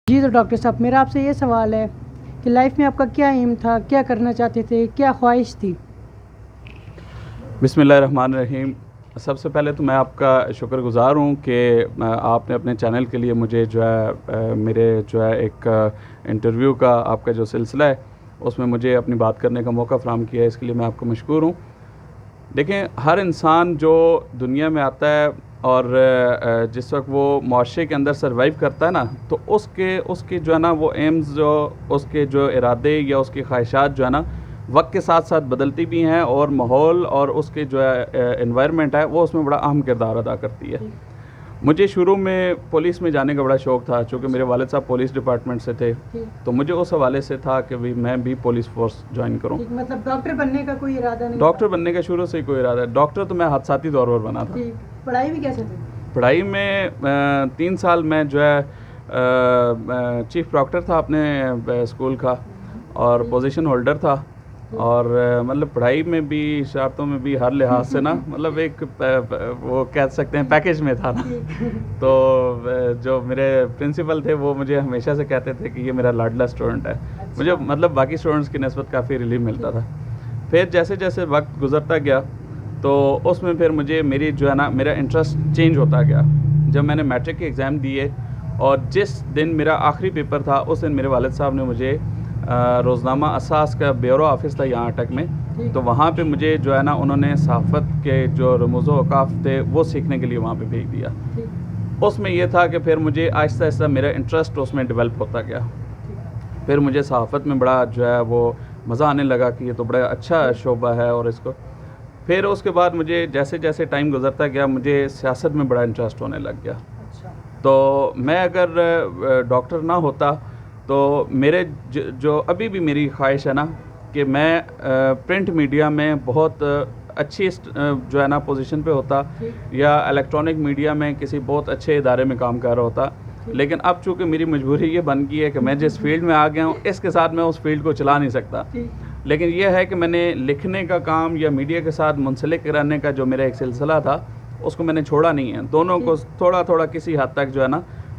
جی تو ڈاکٹر صاحب میرا آپ سے یہ سوال ہے کہ لائف میں آپ کا کیا ایم تھا، کیا کرنا چاہتے تھے، کیا خواہش تھی؟ بسم اللہ الرحمن الرحیم۔ سب سے پہلے تو میں آپ کا شکر گزار ہوں کہ آپ نے اپنے چینل کے لیے مجھے میرے ایک انٹرویو کا آپ کا جو سلسلہ ہے اس میں مجھے اپنی بات کرنے کا موقع فراہم کیا ہے، اس کے لیے میں آپ کو مشکور ہوں۔ دیکھیں، ہر انسان جو دنیا میں آتا ہے اور جس وقت وہ معاشرے کے اندر سروائیو کرتا ہے نا، تو اس کے جو ہے نا وہ ایمز، جو اس کے جو ارادے یا اس کی خواہشات جو ہے نا وقت کے ساتھ ساتھ بدلتی بھی ہیں، اور ماحول اور اس کے جو انوائرمنٹ ہے وہ اس میں بڑا اہم کردار ادا کرتی ہے۔ مجھے شروع میں پولیس میں جانے کا بڑا شوق تھا، چونکہ میرے والد صاحب پولیس ڈپارٹمنٹ سے تھے، تو مجھے اس حوالے سے تھا کہ میں بھی پولیس فورس جوائن کروں۔ مطلب ڈاکٹر بننے کا کوئی ارادہ نہیں؟ ڈاکٹر بننے کا شروع سے ہی کوئی ارادہ ہے۔ ڈاکٹر تو میں حادثاتی طور پر بنا تھا۔ پڑھائی بھی کیسے تھی؟ پڑھائی میں 3 سال میں چیف پراکٹر تھا اپنے اسکول کا، اور پوزیشن ہولڈر تھا، اور مطلب پڑھائی میں بھی، شرارتوں میں بھی، ہر لحاظ سے نا مطلب ایک وہ کہہ سکتے ہیں پیکیج میں تھا نا۔ تو جو میرے پرنسپل تھے وہ مجھے ہمیشہ سے کہتے تھے کہ یہ میرا لاڈلا اسٹوڈنٹ ہے۔ مجھے مطلب باقی اسٹوڈنٹس کی نسبت کافی ریلیف ملتا تھا۔ پھر جیسے جیسے وقت گزرتا گیا تو اس میں پھر مجھے میرا انٹرسٹ چینج ہوتا گیا۔ جب میں نے میٹرک کے ایگزام دیے اور جس دن میرا آخری پیپر تھا، اس دن میرے والد صاحب نے مجھے روزنامہ اساس کا بیورو آفس تھا یہاں اٹک میں، تو وہاں پہ مجھے انہوں نے صحافت کے جو رموز و اوقاف تھے وہ سیکھنے کے لیے وہاں پہ بھیج دیا۔ اس میں یہ تھا کہ پھر مجھے آہستہ آہستہ میرا انٹرسٹ اس میں ڈیولپ ہوتا گیا۔ پھر مجھے صحافت میں بڑا وہ مزہ آنے لگا کہ یہ تو بڑا اچھا شعبہ ہے، اور اس کو پھر اس کے بعد مجھے جیسے جیسے ٹائم گزرتا گیا مجھے سیاست میں بڑا انٹرسٹ ہونے لگ گیا۔ تو میں اگر ڈاکٹر نہ ہوتا تو میرے جو ابھی بھی میری خواہش ہے نا کہ میں پرنٹ میڈیا میں بہت اچھی پوزیشن پہ ہوتا، یا الیکٹرانک میڈیا میں کسی بہت اچھے ادارے میں کام کر رہا ہوتا، لیکن اب چونکہ میری مجبوری یہ بن گئی ہے کہ میں جس فیلڈ میں آ گیا ہوں اس کے ساتھ میں اس فیلڈ کو چلا نہیں سکتا، لیکن یہ ہے کہ میں نے لکھنے کا کام یا میڈیا کے ساتھ منسلک رہنے کا جو میرا ایک سلسلہ تھا اس کو میں نے چھوڑا نہیں ہے۔ دونوں کو تھوڑا تھوڑا کسی حد تک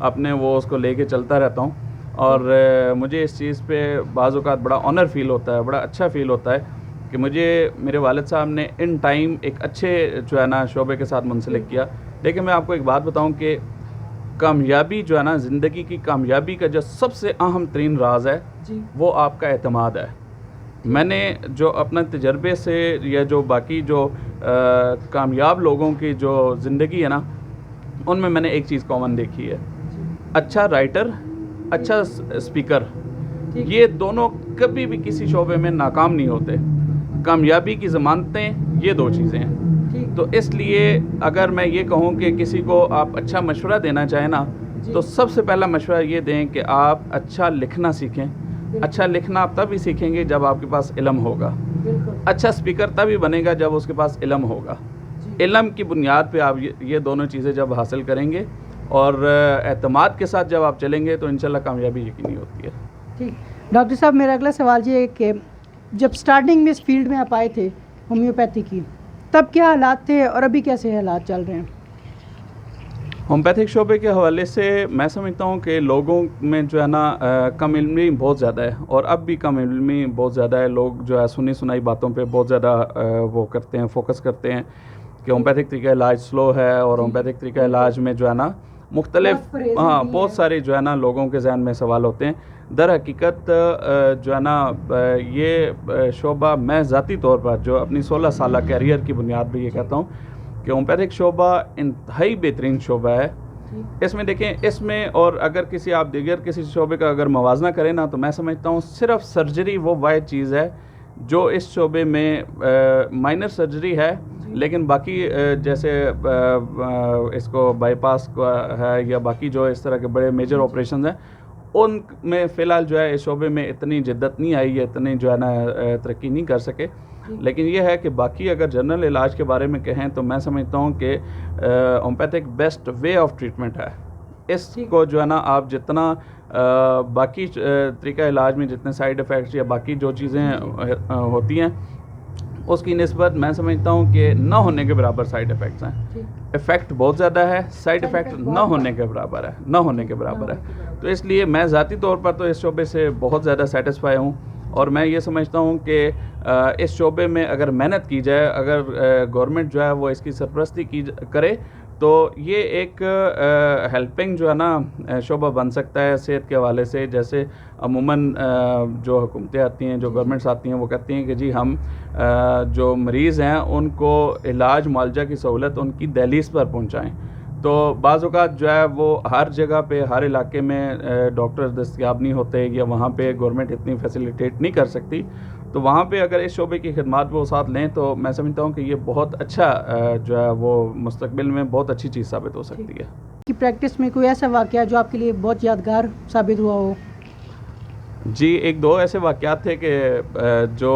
اپنے وہ اس کو لے کے چلتا رہتا ہوں، اور مجھے اس چیز پہ بعض اوقات بڑا آنر فیل ہوتا ہے، بڑا اچھا فیل ہوتا ہے کہ مجھے میرے والد صاحب نے ان ٹائم ایک اچھے شعبے کے ساتھ منسلک کیا۔ لیکن میں آپ کو ایک بات بتاؤں کہ کامیابی زندگی کی کامیابی کا جو سب سے اہم ترین راز ہے وہ آپ کا اعتماد ہے۔ میں نے جو اپنا تجربے سے یا جو باقی جو کامیاب لوگوں کی جو زندگی ہے نا، ان میں نے ایک چیز کامن دیکھی ہے: اچھا رائٹر، اچھا اسپیکر، یہ دونوں کبھی بھی کسی شعبے میں ناکام نہیں ہوتے۔ کامیابی کی ضمانتیں یہ 2 چیزیں ہیں۔ تو اس لیے اگر میں یہ کہوں کہ کسی کو آپ اچھا مشورہ دینا چاہیں نا، تو سب سے پہلا مشورہ یہ دیں کہ آپ اچھا لکھنا سیکھیں۔ اچھا لکھنا آپ تب ہی سیکھیں گے جب آپ کے پاس علم ہوگا۔ اچھا اسپیکر تب ہی بنے گا جب اس کے پاس علم ہوگا۔ علم کی بنیاد پہ آپ یہ دونوں چیزیں جب حاصل کریں گے اور اعتماد کے ساتھ جب آپ چلیں گے تو انشاءاللہ کامیابی یقینی ہوتی ہے۔ ٹھیک ڈاکٹر صاحب، میرا اگلا سوال یہ ہے کہ جب سٹارٹنگ میں اس فیلڈ میں آپ آئے تھے ہومیوپیتھی کی، تب کیا حالات تھے اور ابھی کیسے حالات چل رہے ہیں؟ ہومیوپیتھک شعبے کے حوالے سے میں سمجھتا ہوں کہ لوگوں میں کم علمی بہت زیادہ ہے، اور اب بھی کم علمی بہت زیادہ ہے۔ لوگ سنی سنائی باتوں پہ بہت زیادہ وہ کرتے ہیں، فوکس کرتے ہیں کہ ہومیوپیتھک طریقہ علاج سلو ہے، اور ہومیوپیتھک طریقہ علاج میں مختلف بہت سارے لوگوں کے ذہن میں سوال ہوتے ہیں۔ در حقیقت یہ شعبہ میں ذاتی طور پر جو اپنی 16 سالہ کیریئر کی بنیاد پہ یہ کہتا ہوں کہ ہومیوپیتھک شعبہ انتہائی بہترین شعبہ ہے۔ اس میں دیکھیں، اس میں اور اگر آپ دیگر کسی شعبے کا اگر موازنہ کریں نا، تو میں سمجھتا ہوں صرف سرجری وہ واحد چیز ہے جو اس شعبے میں مائنر سرجری ہے، لیکن باقی جیسے اس کو بائی پاس ہے یا باقی جو اس طرح کے بڑے میجر آپریشنز ہیں، ان میں فی الحال اس شعبے میں اتنی جدت نہیں آئی ہے، اتنی ترقی نہیں کر سکے۔ لیکن یہ ہے کہ باقی اگر جنرل علاج کے بارے میں کہیں تو میں سمجھتا ہوں کہ homeopathic best way of treatment ہے۔ اس کو آپ جتنا باقی طریقہ علاج میں جتنے سائیڈ ایفیکٹس یا باقی جو چیزیں ہوتی ہیں اس کی نسبت میں سمجھتا ہوں کہ نہ ہونے کے برابر سائیڈ افیکٹس ہیں. افیکٹ بہت زیادہ ہے, سائیڈ افیکٹ نہ ہونے کے برابر ہے, نہ ہونے کے برابر ہے. تو اس لیے میں ذاتی طور پر تو اس شعبے سے بہت زیادہ سیٹسفائی ہوں, اور میں یہ سمجھتا ہوں کہ اس شعبے میں اگر محنت کی جائے, اگر گورنمنٹ جو ہے وہ اس کی سرپرستی کرے, تو یہ ایک ہیلپنگ جو ہے نا شعبہ بن سکتا ہے صحت کے حوالے سے. جیسے عموماً جو حکومتیں آتی ہیں, جو گورنمنٹس آتی ہیں, وہ کہتی ہیں کہ جی ہم جو مریض ہیں ان کو علاج معالجہ کی سہولت ان کی دہلیز پر پہنچائیں. تو بعض اوقات جو ہے وہ ہر جگہ پہ, ہر علاقے میں ڈاکٹر دستیاب نہیں ہوتے, یا وہاں پہ گورنمنٹ اتنی فیسیلیٹیٹ نہیں کر سکتی. تو وہاں پہ اگر اس شعبے کی خدمات وہ ساتھ لیں تو میں سمجھتا ہوں کہ یہ بہت اچھا جو ہے وہ مستقبل میں بہت اچھی چیز ثابت ہو سکتی ہے. کی پریکٹس میں کوئی ایسا واقعہ جو آپ کے لیے بہت یادگار ثابت ہوا ہو؟ جی, ایک دو ایسے واقعات تھے کہ جو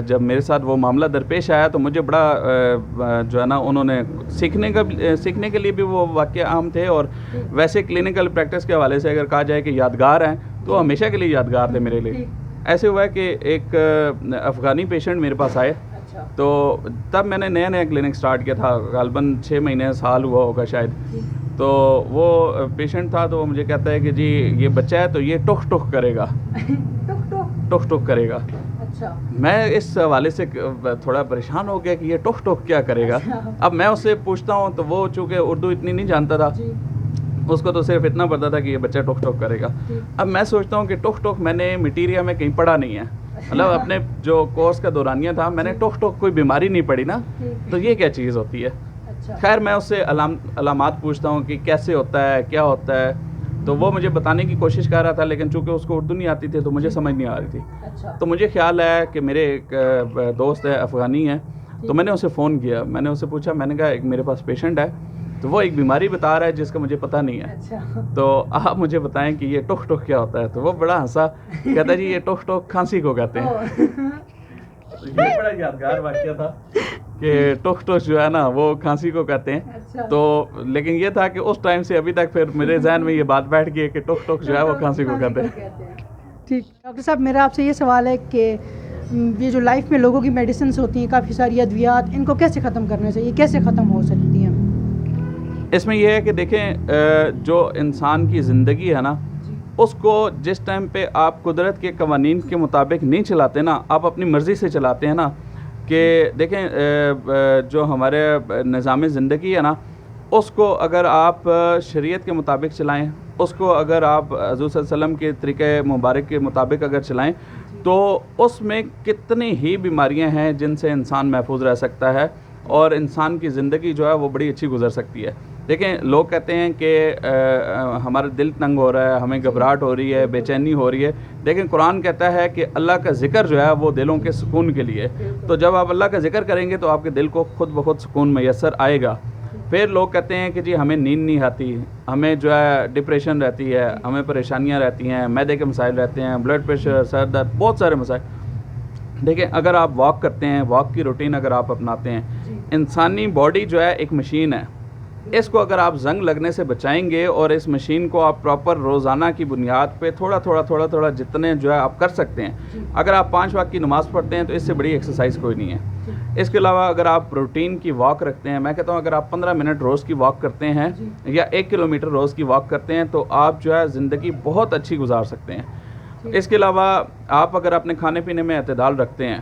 جب میرے ساتھ وہ معاملہ درپیش آیا تو مجھے بڑا جو ہے نا انہوں نے سیکھنے کے لیے بھی وہ واقعہ عام تھے, اور ویسے کلینکل پریکٹس کے حوالے سے اگر کہا جائے کہ یادگار ہیں تو ہمیشہ کے لیے یادگار تھے میرے لیے. ایسے ہوا ہے کہ ایک افغانی پیشنٹ میرے پاس آئے, تو تب میں نے نیا کلینک سٹارٹ کیا تھا, غالباً 6 مہینے سال ہوا ہوگا شاید. تو وہ پیشنٹ تھا, تو وہ مجھے کہتا ہے کہ جی یہ بچہ ہے تو یہ ٹخ ٹخ کرے گا, ٹخ ٹخ کرے گا. میں اس حوالے سے تھوڑا پریشان ہو گیا کہ یہ ٹخ ٹخ کیا کرے گا. اب میں اس سے پوچھتا ہوں تو وہ چونکہ اردو اتنی نہیں جانتا تھا, اس کو تو صرف اتنا پتا تھا کہ یہ بچہ ٹخ ٹخ کرے گا. اب میں سوچتا ہوں کہ ٹخ ٹخ میں نے میٹیریا میں کہیں پڑھا نہیں ہے, مطلب اپنے جو کورس کا دورانیہ تھا میں نے ٹخ ٹخ کوئی بیماری نہیں پڑھی نا, تو یہ کیا چیز ہوتی ہے. خیر میں اس سے علامات پوچھتا ہوں کہ کیسے ہوتا ہے, کیا ہوتا ہے, تو وہ مجھے بتانے کی کوشش کر رہا تھا, لیکن چونکہ اس کو اردو نہیں آتی تھی تو مجھے سمجھ نہیں آ رہی تھی. تو مجھے خیال آیا کہ میرے ایک دوست ہے افغانی ہے, تو میں نے اسے فون کیا, میں نے اسے پوچھا, میں نے کہا ایک میرے پاس پیشنٹ ہے, تو وہ ایک بیماری بتا رہا ہے جس کا مجھے پتہ نہیں ہے, تو آپ مجھے بتائیں کہ یہ ٹخ ٹخ کیا ہوتا ہے. تو وہ بڑا ہنسا, کہتا جی یہ ٹخ ٹخ کھانسی کو کہتے ہیں. یہ بڑا یادگار واقعہ تھا کہ ٹخ ٹخ جو ہے نا وہ کھانسی کو کہتے ہیں. تو لیکن یہ تھا کہ اس ٹائم سے ابھی تک پھر میرے ذہن میں یہ بات بیٹھ گئی کہ ٹخ ٹخ جو ہے وہ کھانسی کو کہتے ہیں. ٹھیک. ڈاکٹر صاحب میرا آپ سے یہ سوال ہے کہ یہ جو لائف میں لوگوں کی میڈیسنس ہوتی ہیں, کافی ساری ادویات, ان کو کیسے ختم کرنا چاہیے, کیسے ختم ہو سکتی ہیں؟ اس میں یہ ہے کہ دیکھیں, جو انسان کی زندگی ہے نا, اس کو جس ٹائم پہ آپ قدرت کے قوانین کے مطابق نہیں چلاتے نا, آپ اپنی مرضی سے چلاتے ہیں نا, کہ دیکھیں جو ہمارے نظام زندگی ہے نا, اس کو اگر آپ شریعت کے مطابق چلائیں, اس کو اگر آپ حضور صلی اللہ علیہ وسلم کے طریقہ مبارک کے مطابق اگر چلائیں, تو اس میں کتنی ہی بیماریاں ہیں جن سے انسان محفوظ رہ سکتا ہے, اور انسان کی زندگی جو ہے وہ بڑی اچھی گزر سکتی ہے. دیکھیں لوگ کہتے ہیں کہ ہمارا دل تنگ ہو رہا ہے, ہمیں گھبراہٹ ہو رہی ہے, بے چینی ہو رہی ہے. دیکھیں قرآن کہتا ہے کہ اللہ کا ذکر جو ہے وہ دلوں کے سکون کے لیے. تو جب آپ اللہ کا ذکر کریں گے تو آپ کے دل کو خود بخود سکون میسر آئے گا. پھر لوگ کہتے ہیں کہ جی ہمیں نیند نہیں آتی, ہمیں جو ہے ڈپریشن رہتی ہے, ہمیں پریشانیاں رہتی ہیں, معدے کے مسائل رہتے ہیں, بلڈ پریشر, سر درد, بہت سارے مسائل. دیکھیں اگر آپ واک کرتے ہیں, واک کی روٹین اگر آپ اپناتے ہیں, انسانی باڈی جو ہے ایک مشین ہے, اس کو اگر آپ زنگ لگنے سے بچائیں گے, اور اس مشین کو آپ پراپر روزانہ کی بنیاد پہ تھوڑا تھوڑا جتنے جو ہے آپ کر سکتے ہیں. اگر آپ 5 وقت کی نماز پڑھتے ہیں تو اس سے بڑی ایکسرسائز کوئی نہیں ہے. اس کے علاوہ اگر آپ روٹین کی واک رکھتے ہیں, میں کہتا ہوں اگر آپ 15 منٹ روز کی واک کرتے ہیں, یا 1 کلومیٹر روز کی واک کرتے ہیں, تو آپ جو ہے زندگی بہت اچھی گزار سکتے ہیں. اس کے علاوہ آپ اگر اپنے کھانے پینے میں اعتدال رکھتے ہیں,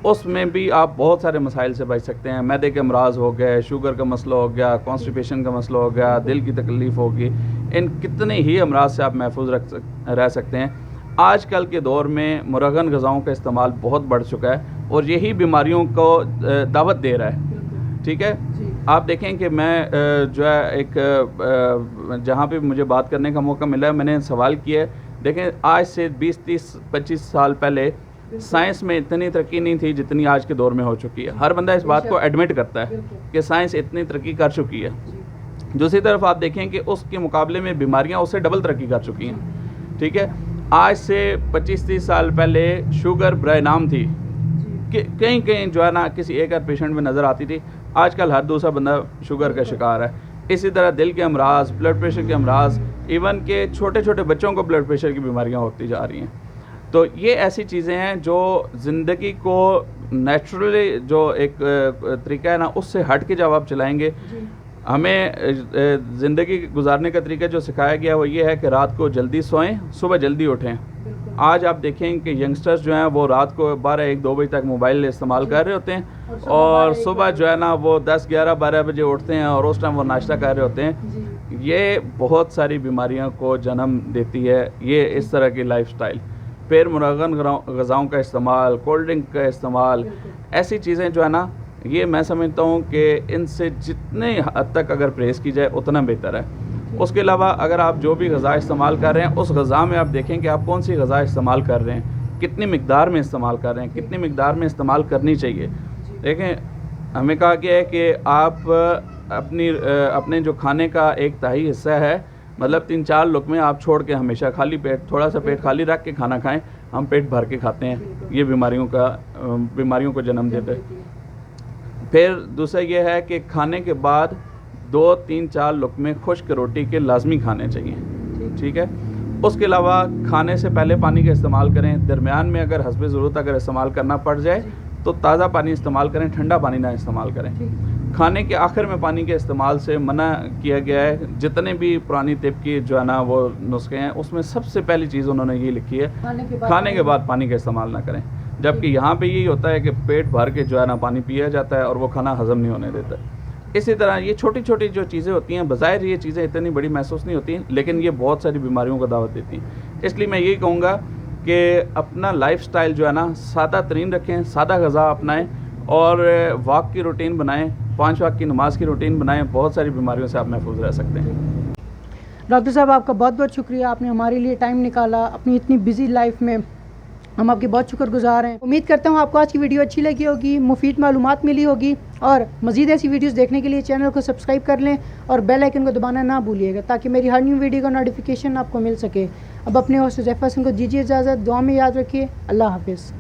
اس میں بھی آپ بہت سارے مسائل سے بچ سکتے ہیں. معدے کے امراض ہو گئے, شوگر کا مسئلہ ہو گیا, کانسٹیپیشن کا مسئلہ ہو گیا, دل کی تکلیف ہوگی, ان کتنے ہی امراض سے آپ محفوظ رہ سکتے ہیں. آج کل کے دور میں مرغن غذاؤں کا استعمال بہت بڑھ چکا ہے, اور یہی بیماریوں کو دعوت دے رہا ہے. ٹھیک ہے, آپ دیکھیں کہ میں جو ہے ایک جہاں پہ مجھے بات کرنے کا موقع ملا ہے, میں نے سوال کیا ہے. دیکھیں آج سے 20, 30, 25 سال پہلے سائنس میں اتنی ترقی نہیں تھی جتنی آج کے دور میں ہو چکی ہے. ہر بندہ اس بات کو ایڈمٹ کرتا ہے کہ سائنس اتنی ترقی کر چکی ہے. دوسری طرف آپ دیکھیں کہ اس کے مقابلے میں بیماریاں اس سے ڈبل ترقی کر چکی ہیں. ٹھیک ہے, آج سے 25-30 سال پہلے شوگر برائے نام تھی, کہ کہیں جو ہے نا کسی ایک آدھ پیشنٹ میں نظر آتی تھی. آج کل ہر دوسرا بندہ شوگر کا شکار ہے. اسی طرح دل کے امراض, بلڈ پریشر کے امراض, ایون کہ چھوٹے چھوٹے بچوں کو بلڈ پریشر کی بیماریاں ہوتی جا رہی ہیں. تو یہ ایسی چیزیں ہیں جو زندگی کو نیچرلی جو ایک طریقہ ہے نا اس سے ہٹ کے جب آپ چلائیں گے. ہمیں زندگی گزارنے کا طریقہ جو سکھایا گیا وہ یہ ہے کہ رات کو جلدی سوئیں, صبح جلدی اٹھیں. آج آپ دیکھیں کہ ینگسٹرز جو ہیں وہ رات کو 12, 1, 2 بجے تک موبائل استعمال کر رہے ہوتے ہیں اور صبح جو ہے نا وہ 10, 11, 12 بجے اٹھتے ہیں اور اس ٹائم وہ ناشتہ کر رہے ہوتے ہیں. یہ بہت ساری بیماریوں کو جنم دیتی ہے یہ اس طرح کی لائف سٹائل. پھر منغن غذاؤں کا استعمال, کولڈ ڈرنک کا استعمال, ایسی چیزیں جو ہے نا یہ میں سمجھتا ہوں کہ ان سے جتنے حد تک اگر پرہیز کی جائے اتنا بہتر ہے. اس کے علاوہ اگر آپ جو بھی غذا استعمال کر رہے ہیں اس غذا میں آپ دیکھیں کہ آپ کون سی غذا استعمال کر رہے ہیں, کتنی مقدار میں استعمال کر رہے ہیں, کتنی مقدار میں استعمال کرنی چاہیے. دیکھیں ہمیں کہا گیا ہے کہ آپ اپنے جو کھانے کا 1/3 حصہ ہے مطلب 3-4 لقمے آپ چھوڑ کے ہمیشہ خالی پیٹ, تھوڑا سا پیٹ خالی رکھ کے کھانا کھائیں. ہم پیٹ بھر کے کھاتے ہیں, یہ بیماریوں کو جنم دیتے. پھر دوسرا یہ ہے کہ کھانے کے بعد 2-3-4 لقمے خشک روٹی کے لازمی کھانے چاہیے, ٹھیک ہے. اس کے علاوہ کھانے سے پہلے پانی کا استعمال کریں, درمیان میں اگر حسب ضرورت اگر استعمال کرنا پڑ جائے تو تازہ پانی استعمال کریں, ٹھنڈا پانی نہ استعمال کریں. کھانے کے آخر میں پانی کے استعمال سے منع کیا گیا ہے. جتنے بھی پرانی طب کی جو ہے نا وہ نسخے ہیں اس میں سب سے پہلی چیز انہوں نے یہ لکھی ہے کھانے کے بعد پانی کا استعمال نہ کریں, جبکہ یہاں پہ یہی ہوتا ہے کہ پیٹ بھر کے جو ہے نا پانی پیا جاتا ہے اور وہ کھانا ہضم نہیں ہونے دیتا. اسی طرح یہ چھوٹی چھوٹی جو چیزیں ہوتی ہیں بظاہر یہ چیزیں اتنی بڑی محسوس نہیں ہوتی ہیں لیکن یہ بہت ساری بیماریوں کو دعوت دیتی ہیں. اس لیے میں یہی کہوں گا کہ اپنا لائف سٹائل جو ہے نا سادہ ترین رکھیں, سادہ غذا اپنائیں اور واک کی روٹین بنائیں, 5 وقت کی نماز کی روٹین بنائیں. بہت ساری بیماریوں سے آپ محفوظ رہ سکتے ہیں. ڈاکٹر صاحب آپ کا بہت بہت شکریہ, آپ نے ہمارے لیے ٹائم نکالا اپنی اتنی بزی لائف میں, ہم آپ کے بہت شکر گزار ہیں. امید کرتا ہوں آپ کو آج کی ویڈیو اچھی لگی ہوگی, مفید معلومات ملی ہوگی, اور مزید ایسی ویڈیوز دیکھنے کے لیے چینل کو سبسکرائب کر لیں اور بیل آئیکن کو دبانا نہ بھولیے گا تاکہ میری ہر نیو ویڈیو کا نوٹیفیکیشن آپ کو مل سکے. اب اپنے ہوسٹ حذیفہ حسن کو دیجیے اجازت, دعا میں یاد رکھیے. اللہ حافظ.